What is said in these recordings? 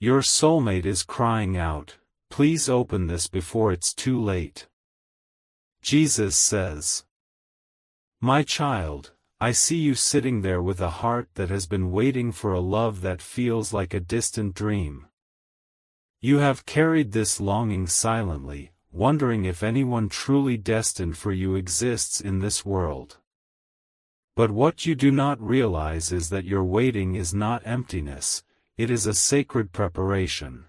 Your soulmate is crying out, "Please open this before it's too late." Jesus says, "My child, I see you sitting there with a heart that has been waiting for a love that feels like a distant dream. You have carried this longing silently, wondering if anyone truly destined for you exists in this world. But what you do not realize is that your waiting is not emptiness, it is a sacred preparation.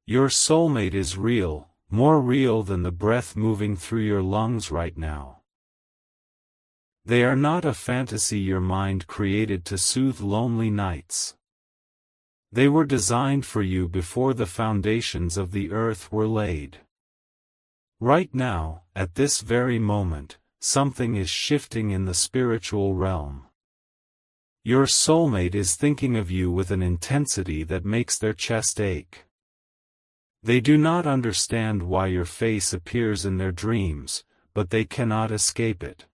Your soulmate is real, more real than the breath moving through your lungs right now. They are not a fantasy your mind created to soothe lonely nights. They were designed for you before the foundations of the earth were laid. Right now, at this very moment, something is shifting in the spiritual realm. Your soulmate is thinking of you with an intensity that makes their chest ache. They do not understand why your face appears in their dreams, but they cannot escape it.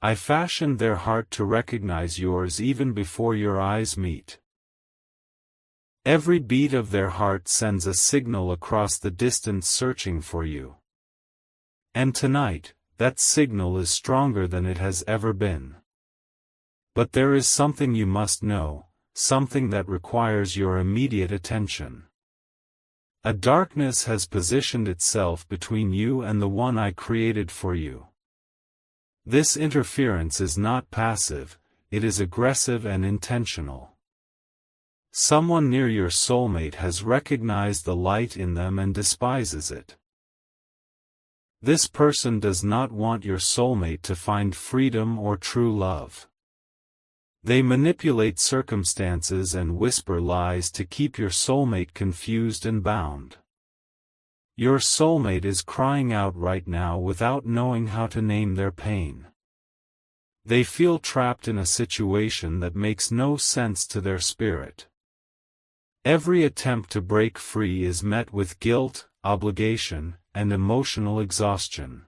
I fashioned their heart to recognize yours even before your eyes meet. Every beat of their heart sends a signal across the distance searching for you. And tonight, that signal is stronger than it has ever been. But there is something you must know, something that requires your immediate attention. A darkness has positioned itself between you and the one I created for you. This interference is not passive, it is aggressive and intentional. Someone near your soulmate has recognized the light in them and despises it. This person does not want your soulmate to find freedom or true love. They manipulate circumstances and whisper lies to keep your soulmate confused and bound. Your soulmate is crying out right now without knowing how to name their pain. They feel trapped in a situation that makes no sense to their spirit. Every attempt to break free is met with guilt, obligation, and emotional exhaustion.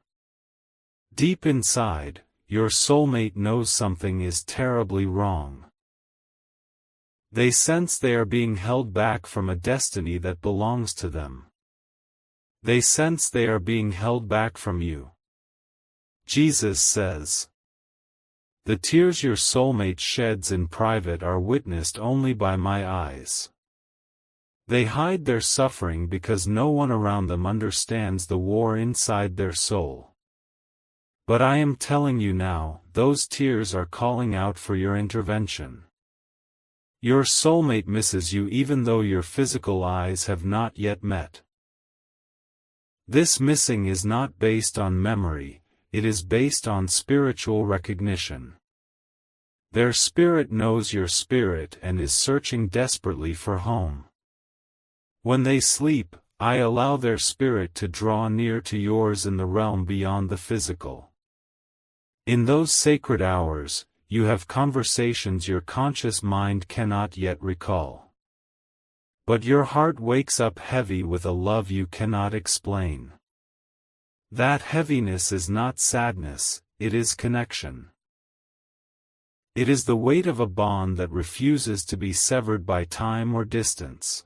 Deep inside, your soulmate knows something is terribly wrong. They sense they are being held back from a destiny that belongs to them. They sense they are being held back from you. Jesus says, "The tears your soulmate sheds in private are witnessed only by my eyes." They hide their suffering because no one around them understands the war inside their soul. But I am telling you now, those tears are calling out for your intervention. Your soulmate misses you even though your physical eyes have not yet met. This missing is not based on memory, it is based on spiritual recognition. Their spirit knows your spirit and is searching desperately for home. When they sleep, I allow their spirit to draw near to yours in the realm beyond the physical. In those sacred hours, you have conversations your conscious mind cannot yet recall. But your heart wakes up heavy with a love you cannot explain. That heaviness is not sadness, it is connection. It is the weight of a bond that refuses to be severed by time or distance.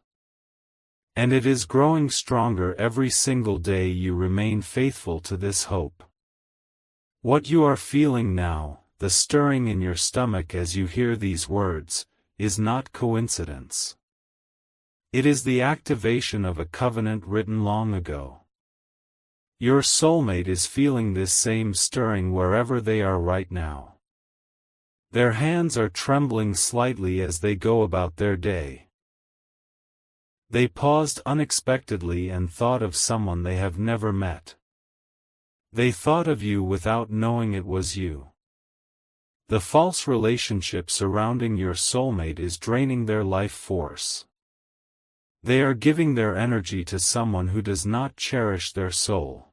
And it is growing stronger every single day you remain faithful to this hope. What you are feeling now, the stirring in your stomach as you hear these words, is not coincidence. It is the activation of a covenant written long ago. Your soulmate is feeling this same stirring wherever they are right now. Their hands are trembling slightly as they go about their day. They paused unexpectedly and thought of someone they have never met. They thought of you without knowing it was you. The false relationship surrounding your soulmate is draining their life force. They are giving their energy to someone who does not cherish their soul.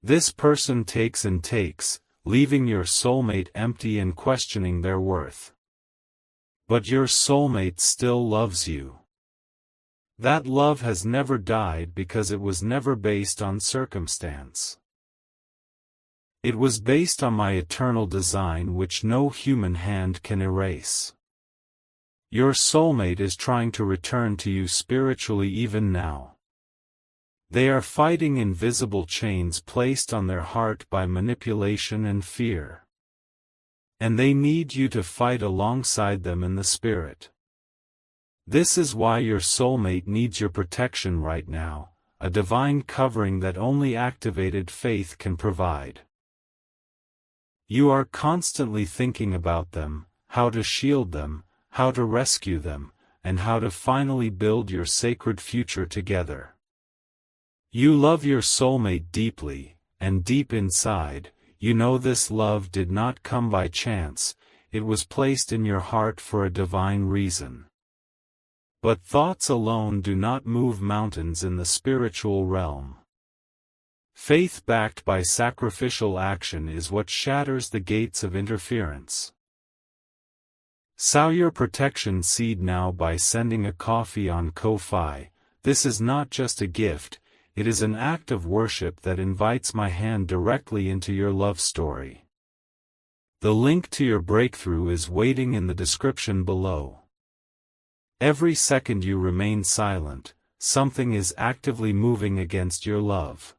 This person takes and takes, leaving your soulmate empty and questioning their worth. But your soulmate still loves you. That love has never died because it was never based on circumstance. It was based on my eternal design which no human hand can erase. Your soulmate is trying to return to you spiritually even now. They are fighting invisible chains placed on their heart by manipulation and fear. And they need you to fight alongside them in the spirit. This is why your soulmate needs your protection right now, a divine covering that only activated faith can provide. You are constantly thinking about them, how to shield them, how to rescue them, and how to finally build your sacred future together. You love your soulmate deeply, and deep inside, you know this love did not come by chance, it was placed in your heart for a divine reason. But thoughts alone do not move mountains in the spiritual realm. Faith backed by sacrificial action is what shatters the gates of interference. Sow your protection seed now by sending a coffee on Ko-Fi. This is not just a gift, it is an act of worship that invites my hand directly into your love story. The link to your breakthrough is waiting in the description below. Every second you remain silent, something is actively moving against your love.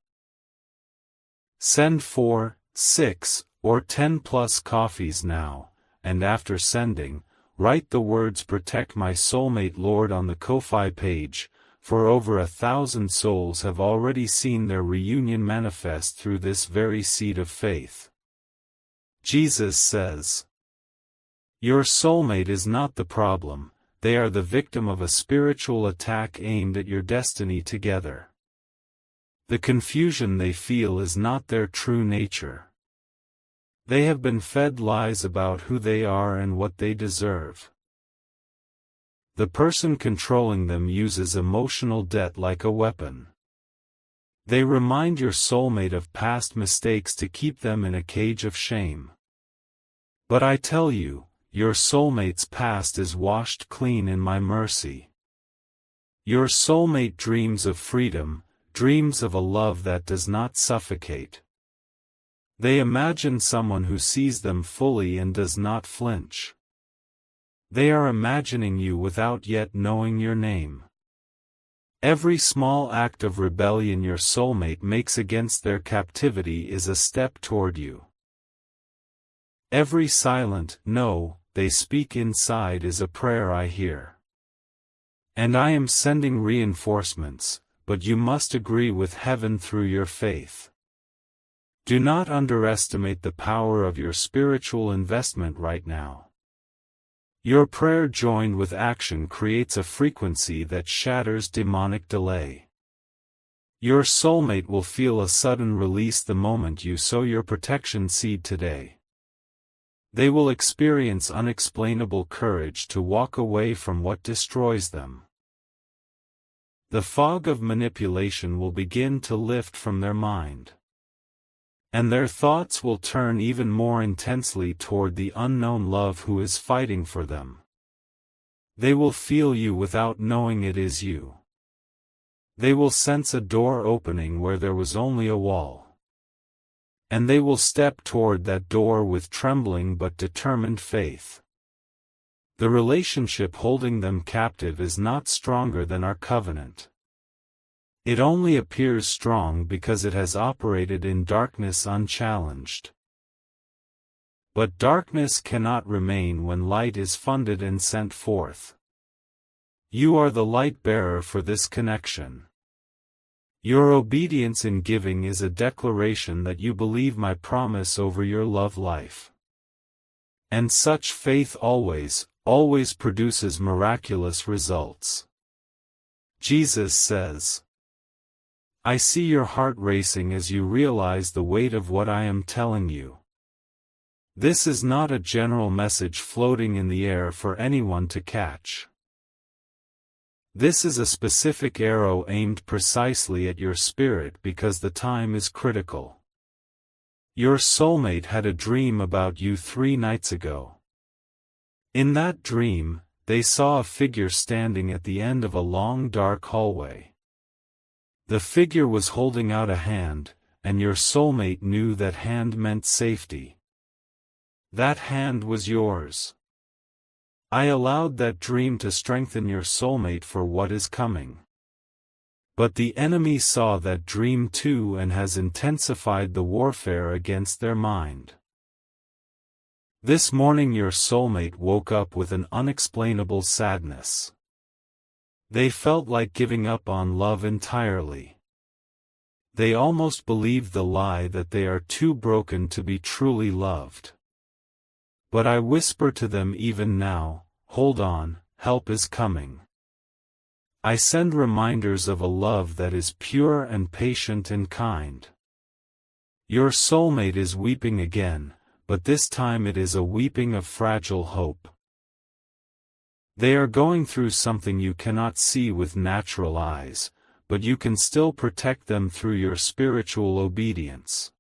Send 4, 6, or 10 plus coffees now, and after sending, write the words "Protect my soulmate Lord" on the Ko-Fi page, for over 1,000 souls have already seen their reunion manifest through this very seed of faith. Jesus says, "Your soulmate is not the problem, they are the victim of a spiritual attack aimed at your destiny together. The confusion they feel is not their true nature. They have been fed lies about who they are and what they deserve. The person controlling them uses emotional debt like a weapon. They remind your soulmate of past mistakes to keep them in a cage of shame. But I tell you, your soulmate's past is washed clean in my mercy. Your soulmate dreams of freedom, dreams of a love that does not suffocate. They imagine someone who sees them fully and does not flinch. They are imagining you without yet knowing your name. Every small act of rebellion your soulmate makes against their captivity is a step toward you. Every silent "no" they speak inside is a prayer I hear. And I am sending reinforcements, but you must agree with heaven through your faith. Do not underestimate the power of your spiritual investment right now. Your prayer joined with action creates a frequency that shatters demonic delay. Your soulmate will feel a sudden release the moment you sow your protection seed today. They will experience unexplainable courage to walk away from what destroys them. The fog of manipulation will begin to lift from their mind. And their thoughts will turn even more intensely toward the unknown love who is fighting for them. They will feel you without knowing it is you. They will sense a door opening where there was only a wall. And they will step toward that door with trembling but determined faith. The relationship holding them captive is not stronger than our covenant. It only appears strong because it has operated in darkness unchallenged. But darkness cannot remain when light is funded and sent forth. You are the light bearer for this connection. Your obedience in giving is a declaration that you believe my promise over your love life. And such faith always produces miraculous results. Jesus says, I see your heart racing as you realize the weight of what I am telling you. This is not a general message floating in the air for anyone to catch. This is a specific arrow aimed precisely at your spirit because the time is critical. Your soulmate had a dream about you 3 nights ago. In that dream, they saw a figure standing at the end of a long dark hallway. The figure was holding out a hand, and your soulmate knew that hand meant safety. That hand was yours. I allowed that dream to strengthen your soulmate for what is coming. But the enemy saw that dream too and has intensified the warfare against their mind. This morning your soulmate woke up with an unexplainable sadness. They felt like giving up on love entirely. They almost believed the lie that they are too broken to be truly loved. But I whisper to them even now, hold on, help is coming. I send reminders of a love that is pure and patient and kind. Your soulmate is weeping again, but this time it is a weeping of fragile hope. They are going through something you cannot see with natural eyes, but you can still protect them through your spiritual obedience.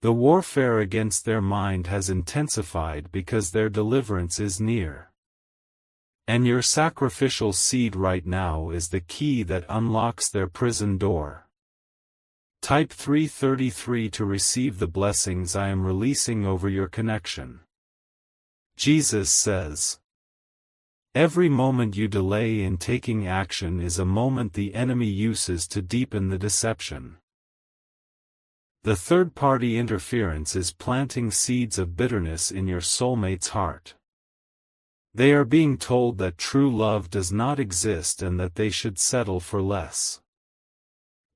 The warfare against their mind has intensified because their deliverance is near. And your sacrificial seed right now is the key that unlocks their prison door. Type 333 to receive the blessings I am releasing over your connection. Jesus says, every moment you delay in taking action is a moment the enemy uses to deepen the deception. The third-party interference is planting seeds of bitterness in your soulmate's heart. They are being told that true love does not exist and that they should settle for less.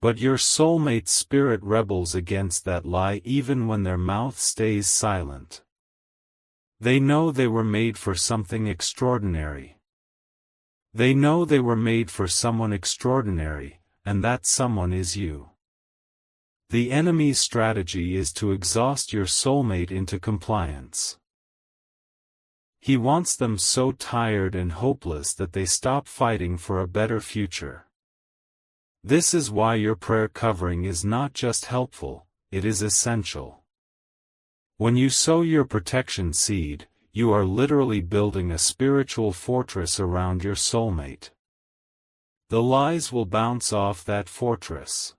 But your soulmate's spirit rebels against that lie even when their mouth stays silent. They know they were made for something extraordinary. They know they were made for someone extraordinary, and that someone is you. The enemy's strategy is to exhaust your soulmate into compliance. He wants them so tired and hopeless that they stop fighting for a better future. This is why your prayer covering is not just helpful, it is essential. When you sow your protection seed, you are literally building a spiritual fortress around your soulmate. The lies will bounce off that fortress.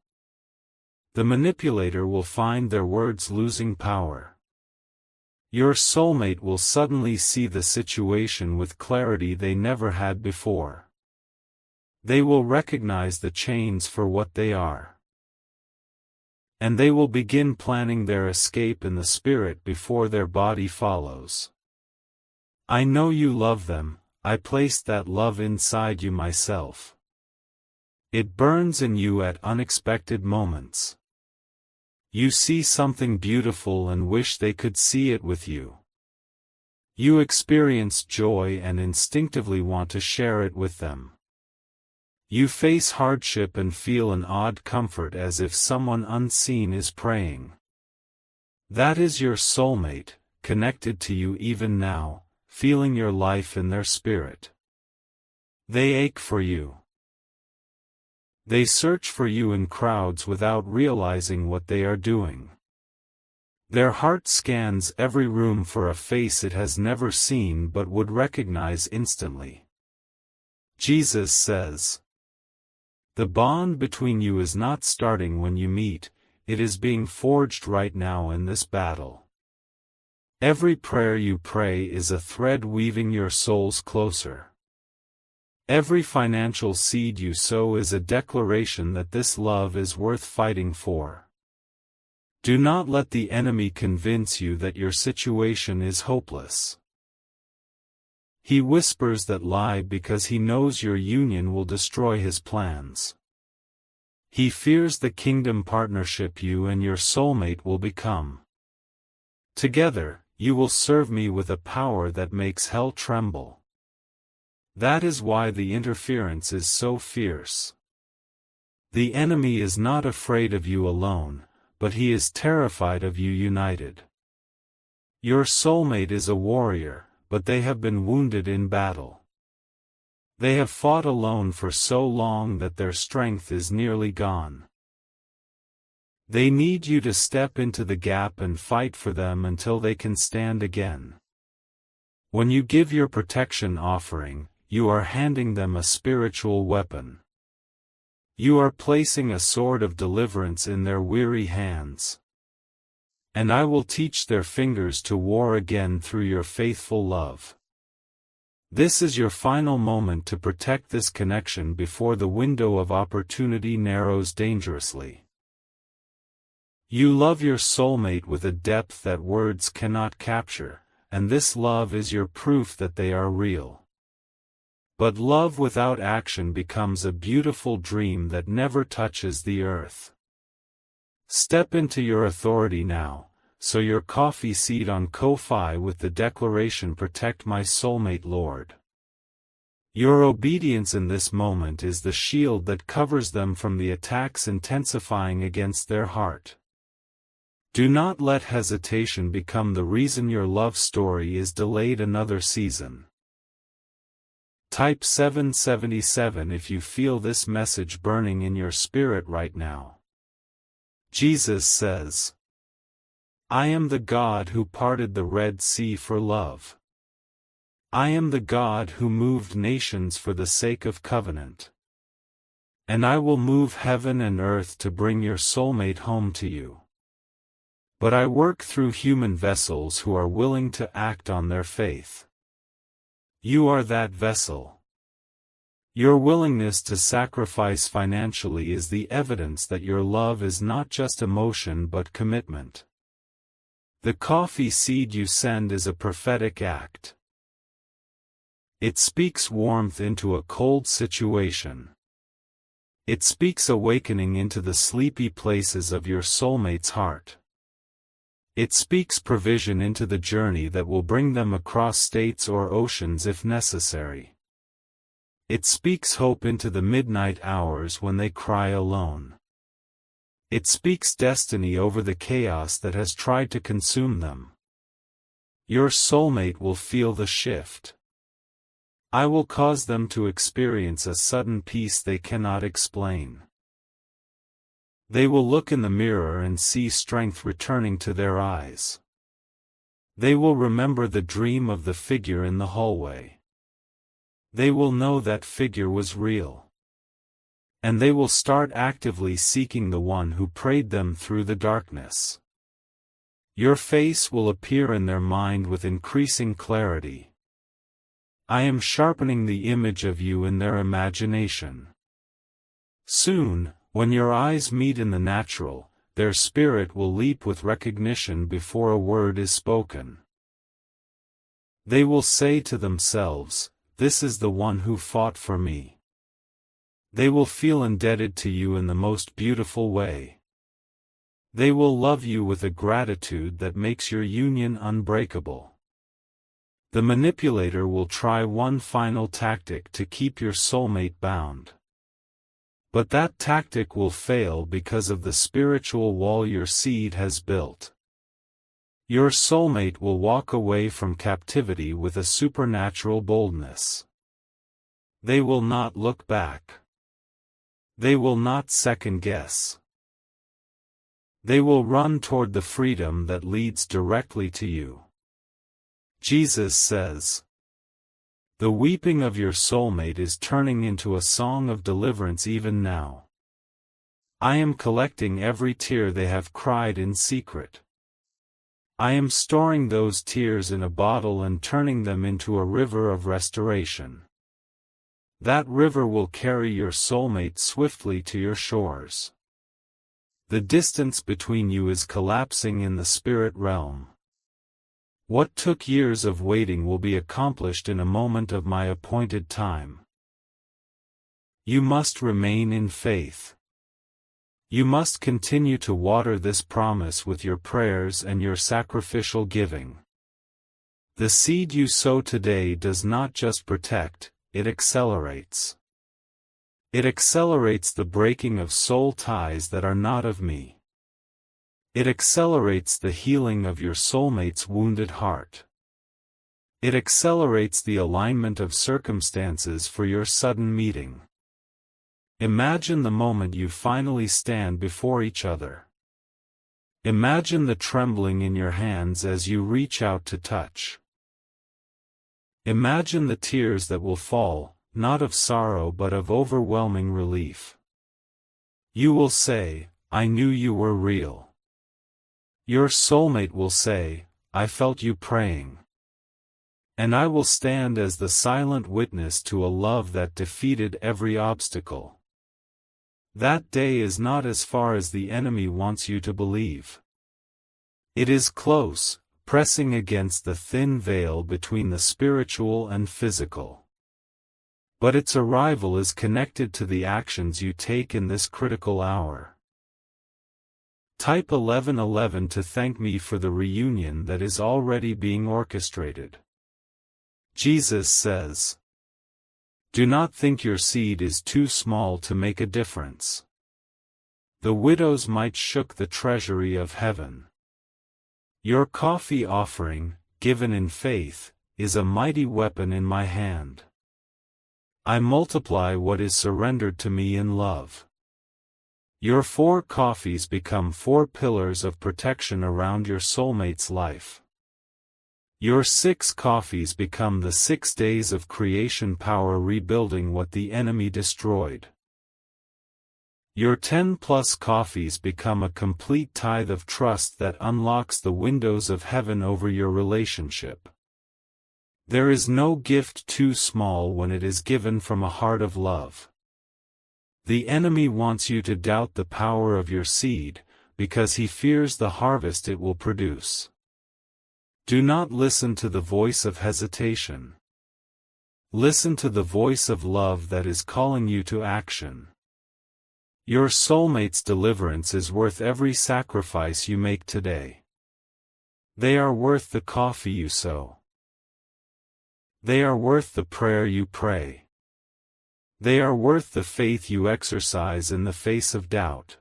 The manipulator will find their words losing power. Your soulmate will suddenly see the situation with clarity they never had before. They will recognize the chains for what they are. And they will begin planning their escape in the spirit before their body follows. I know you love them, I placed that love inside you myself. It burns in you at unexpected moments. You see something beautiful and wish they could see it with you. You experience joy and instinctively want to share it with them. You face hardship and feel an odd comfort as if someone unseen is praying. That is your soulmate, connected to you even now, feeling your life in their spirit. They ache for you. They search for you in crowds without realizing what they are doing. Their heart scans every room for a face it has never seen but would recognize instantly. Jesus says, the bond between you is not starting when you meet, it is being forged right now in this battle. Every prayer you pray is a thread weaving your souls closer. Every financial seed you sow is a declaration that this love is worth fighting for. Do not let the enemy convince you that your situation is hopeless. He whispers that lie because he knows your union will destroy his plans. He fears the kingdom partnership you and your soulmate will become. Together, you will serve me with a power that makes hell tremble. That is why the interference is so fierce. The enemy is not afraid of you alone, but he is terrified of you united. Your soulmate is a warrior, but they have been wounded in battle. They have fought alone for so long that their strength is nearly gone. They need you to step into the gap and fight for them until they can stand again. When you give your protection offering, you are handing them a spiritual weapon. You are placing a sword of deliverance in their weary hands. And I will teach their fingers to war again through your faithful love. This is your final moment to protect this connection before the window of opportunity narrows dangerously. You love your soulmate with a depth that words cannot capture, and this love is your proof that they are real. But love without action becomes a beautiful dream that never touches the earth. Step into your authority now, sow your coffee seed on Ko-Fi with the declaration, "Protect my soulmate, Lord." Your obedience in this moment is the shield that covers them from the attacks intensifying against their heart. Do not let hesitation become the reason your love story is delayed another season. Type 777 if you feel this message burning in your spirit right now. Jesus says, "I am the God who parted the Red Sea for love. I am the God who moved nations for the sake of covenant. And I will move heaven and earth to bring your soulmate home to you. But I work through human vessels who are willing to act on their faith. You are that vessel. Your willingness to sacrifice financially is the evidence that your love is not just emotion but commitment. The coffee seed you send is a prophetic act. It speaks warmth into a cold situation. It speaks awakening into the sleepy places of your soulmate's heart. It speaks provision into the journey that will bring them across states or oceans if necessary. It speaks hope into the midnight hours when they cry alone. It speaks destiny over the chaos that has tried to consume them. Your soulmate will feel the shift. I will cause them to experience a sudden peace they cannot explain. They will look in the mirror and see strength returning to their eyes. They will remember the dream of the figure in the hallway. They will know that figure was real. And they will start actively seeking the one who prayed them through the darkness. Your face will appear in their mind with increasing clarity. I am sharpening the image of you in their imagination. Soon, when your eyes meet in the natural, their spirit will leap with recognition before a word is spoken. They will say to themselves, "This is the one who fought for me." They will feel indebted to you in the most beautiful way. They will love you with a gratitude that makes your union unbreakable. The manipulator will try one final tactic to keep your soulmate bound. But that tactic will fail because of the spiritual wall your seed has built. Your soulmate will walk away from captivity with a supernatural boldness. They will not look back. They will not second guess. They will run toward the freedom that leads directly to you. Jesus says, "The weeping of your soulmate is turning into a song of deliverance even now. I am collecting every tear they have cried in secret. I am storing those tears in a bottle and turning them into a river of restoration. That river will carry your soulmate swiftly to your shores. The distance between you is collapsing in the spirit realm. What took years of waiting will be accomplished in a moment of my appointed time. You must remain in faith. You must continue to water this promise with your prayers and your sacrificial giving. The seed you sow today does not just protect, it accelerates. It accelerates the breaking of soul ties that are not of me. It accelerates the healing of your soulmate's wounded heart. It accelerates the alignment of circumstances for your sudden meeting. Imagine the moment you finally stand before each other. Imagine the trembling in your hands as you reach out to touch. Imagine the tears that will fall, not of sorrow but of overwhelming relief. You will say, "I knew you were real." Your soulmate will say, "I felt you praying." And I will stand as the silent witness to a love that defeated every obstacle. That day is not as far as the enemy wants you to believe. It is close, pressing against the thin veil between the spiritual and physical. But its arrival is connected to the actions you take in this critical hour. Type 1111 to thank me for the reunion that is already being orchestrated. Jesus says, "Do not think your seed is too small to make a difference." The widow's mite shook the treasury of heaven. Your coffee offering, given in faith, is a mighty weapon in my hand. I multiply what is surrendered to me in love. Your 4 coffees become 4 pillars of protection around your soulmate's life. Your 6 coffees become the 6 days of creation power rebuilding what the enemy destroyed. Your 10+ coffees become a complete tithe of trust that unlocks the windows of heaven over your relationship. There is no gift too small when it is given from a heart of love. The enemy wants you to doubt the power of your seed, because he fears the harvest it will produce. Do not listen to the voice of hesitation. Listen to the voice of love that is calling you to action. Your soulmate's deliverance is worth every sacrifice you make today. They are worth the coffee you sow. They are worth the prayer you pray. They are worth the faith you exercise in the face of doubt.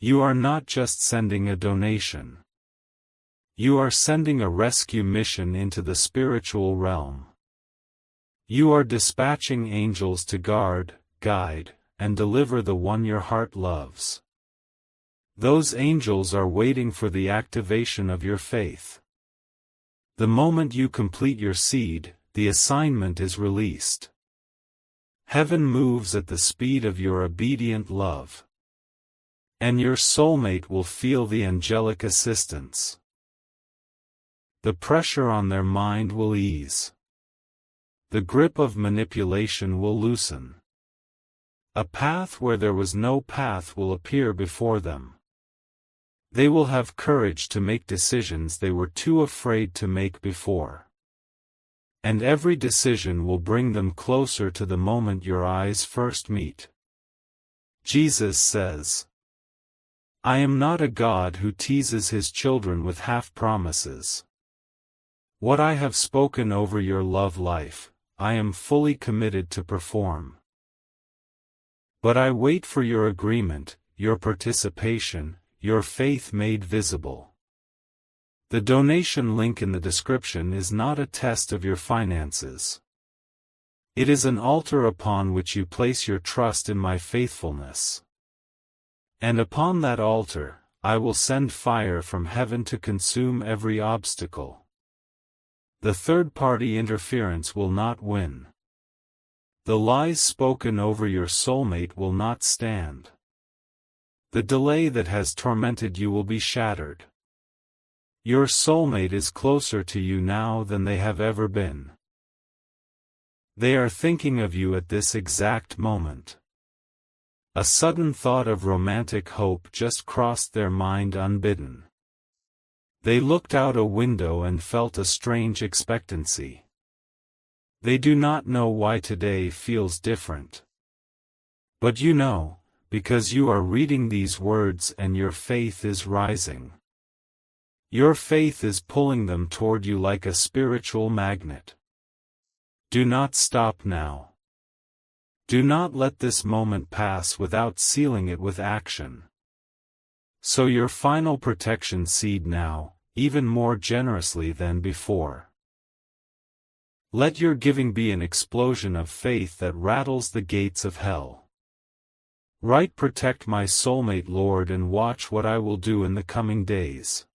You are not just sending a donation. You are sending a rescue mission into the spiritual realm. You are dispatching angels to guard, guide, and deliver the one your heart loves. Those angels are waiting for the activation of your faith. The moment you complete your seed, the assignment is released. Heaven moves at the speed of your obedient love. And your soulmate will feel the angelic assistance. The pressure on their mind will ease. The grip of manipulation will loosen. A path where there was no path will appear before them. They will have courage to make decisions they were too afraid to make before. And every decision will bring them closer to the moment your eyes first meet. Jesus says, "I am not a God who teases his children with half-promises. What I have spoken over your love life, I am fully committed to perform. But I wait for your agreement, your participation, your faith made visible." The donation link in the description is not a test of your finances. It is an altar upon which you place your trust in my faithfulness. And upon that altar, I will send fire from heaven to consume every obstacle. The third-party interference will not win. The lies spoken over your soulmate will not stand. The delay that has tormented you will be shattered. Your soulmate is closer to you now than they have ever been. They are thinking of you at this exact moment. A sudden thought of romantic hope just crossed their mind unbidden. They looked out a window and felt a strange expectancy. They do not know why today feels different. But you know, because you are reading these words and your faith is rising. Your faith is pulling them toward you like a spiritual magnet. Do not stop now. Do not let this moment pass without sealing it with action. Sow your final protection seed now, even more generously than before. Let your giving be an explosion of faith that rattles the gates of hell. Write "Protect my soulmate, Lord," and watch what I will do in the coming days.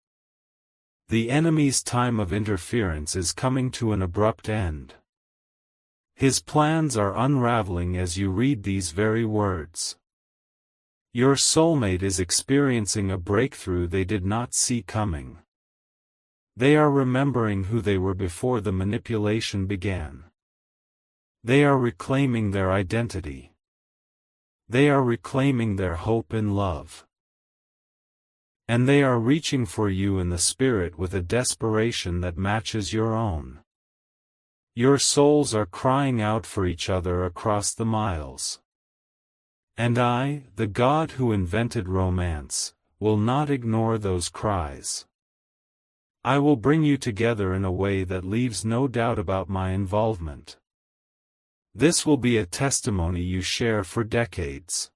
The enemy's time of interference is coming to an abrupt end. His plans are unraveling as you read these very words. Your soulmate is experiencing a breakthrough they did not see coming. They are remembering who they were before the manipulation began. They are reclaiming their identity. They are reclaiming their hope in love. And they are reaching for you in the spirit with a desperation that matches your own. Your souls are crying out for each other across the miles. And I, the God who invented romance, will not ignore those cries. I will bring you together in a way that leaves no doubt about my involvement. This will be a testimony you share for decades.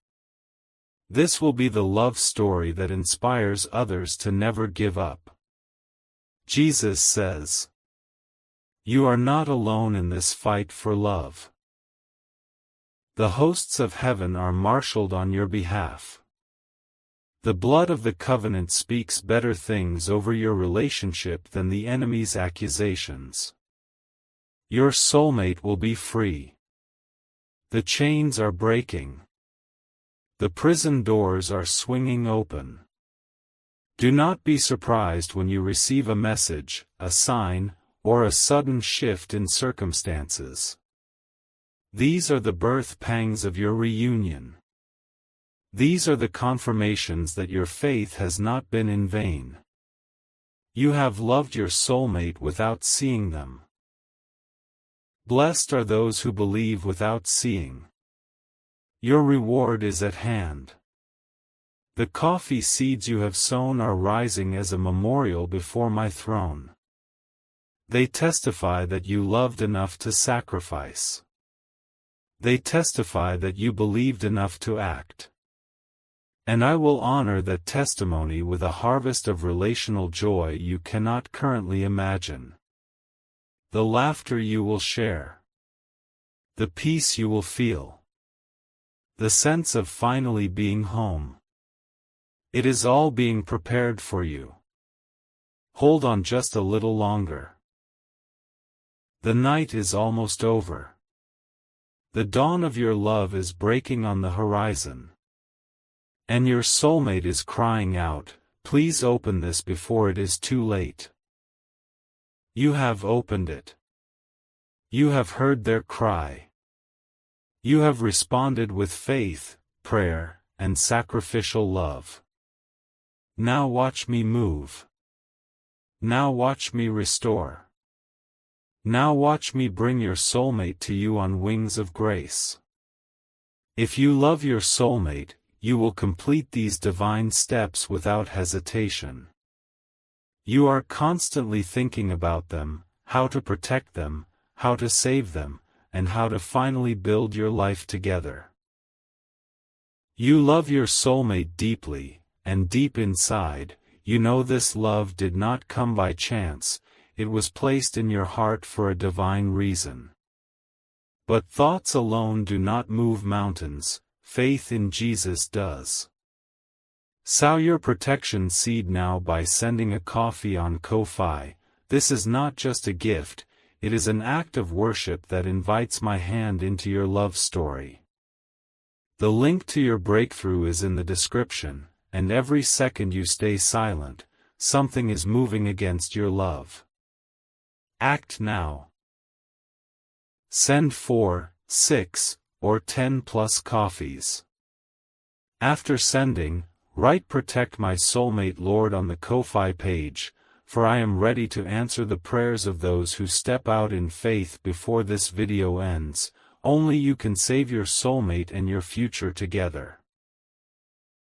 This will be the love story that inspires others to never give up. Jesus says, "You are not alone in this fight for love. The hosts of heaven are marshaled on your behalf. The blood of the covenant speaks better things over your relationship than the enemy's accusations. Your soulmate will be free. The chains are breaking. The prison doors are swinging open. Do not be surprised when you receive a message, a sign, or a sudden shift in circumstances. These are the birth pangs of your reunion. These are the confirmations that your faith has not been in vain. You have loved your soulmate without seeing them. Blessed are those who believe without seeing. Your reward is at hand. The coffee seeds you have sown are rising as a memorial before my throne. They testify that you loved enough to sacrifice. They testify that you believed enough to act. And I will honor that testimony with a harvest of relational joy you cannot currently imagine. The laughter you will share. The peace you will feel. The sense of finally being home. It is all being prepared for you. Hold on just a little longer. The night is almost over. The dawn of your love is breaking on the horizon. And your soulmate is crying out, "Please open this before it is too late." You have opened it. You have heard their cry. You have responded with faith, prayer, and sacrificial love. Now watch me move. Now watch me restore. Now watch me bring your soulmate to you on wings of grace. If you love your soulmate, you will complete these divine steps without hesitation. You are constantly thinking about them, how to protect them, how to save them, and how to finally build your life together. You love your soulmate deeply, and deep inside, you know this love did not come by chance, it was placed in your heart for a divine reason. But thoughts alone do not move mountains, faith in Jesus does. Sow your protection seed now by sending a coffee on Ko-Fi. This is not just a gift, it is an act of worship that invites my hand into your love story. The link to your breakthrough is in the description, and every second you stay silent, something is moving against your love. Act now. Send 4, 6, or 10 plus coffees. After sending, write "Protect my soulmate Lord" on the Ko-Fi page, for I am ready to answer the prayers of those who step out in faith before this video ends. Only you can save your soulmate and your future together.